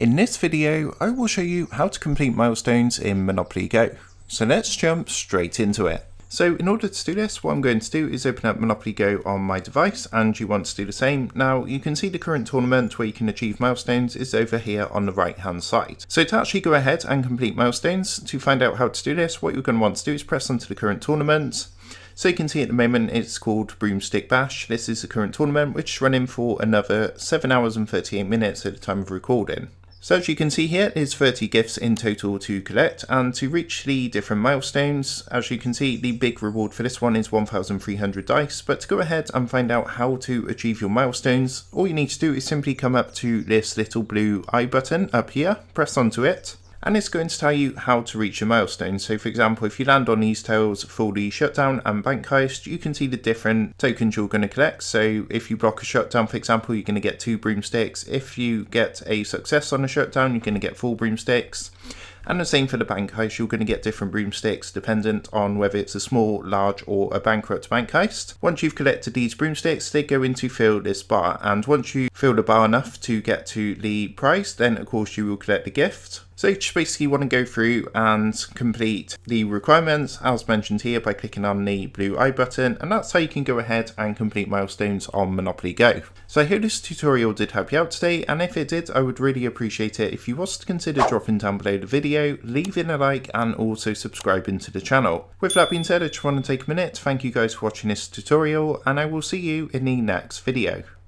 In this video, I will show you how to complete milestones in Monopoly Go. So let's jump straight into it. So in order to do this, what I'm going to do is open up Monopoly Go on my device, and you want to do the same. Now you can see the current tournament where you can achieve milestones is over here on the right hand side. So to actually go ahead and complete milestones, to find out how to do this, what you're going to want to do is press onto the current tournament. So you can see at the moment it's called Broomstick Bash. This is the current tournament, which is running for another 7 hours and 38 minutes at the time of recording. So as you can see here, there's 30 gifts in total to collect, and to reach the different milestones, as you can see, the big reward for this one is 1,300 dice. But to go ahead and find out how to achieve your milestones, all you need to do is simply come up to this little blue I button up here, press onto it, and it's going to tell you how to reach your milestones. So for example, if you land on these tiles for the shutdown and bank heist, you can see the different tokens you're going to collect. So if you block a shutdown, for example, you're going to get 2 broomsticks. If you get a success on a shutdown, you're going to get 4 broomsticks. And the same for the bank heist, you're going to get different broomsticks dependent on whether it's a small, large or a bankrupt bank heist. Once you've collected these broomsticks, they go in to fill this bar, and once you fill the bar enough to get to the prize, then of course you will collect the gift. So you just basically want to go through and complete the requirements as mentioned here by clicking on the blue I button, and that's how you can go ahead and complete milestones on Monopoly Go. So I hope this tutorial did help you out today, and if it did, I would really appreciate it if you was to consider dropping down below the video, leaving a like and also subscribing to the channel. With that being said, I just want to take a minute to thank you guys for watching this tutorial, and I will see you in the next video.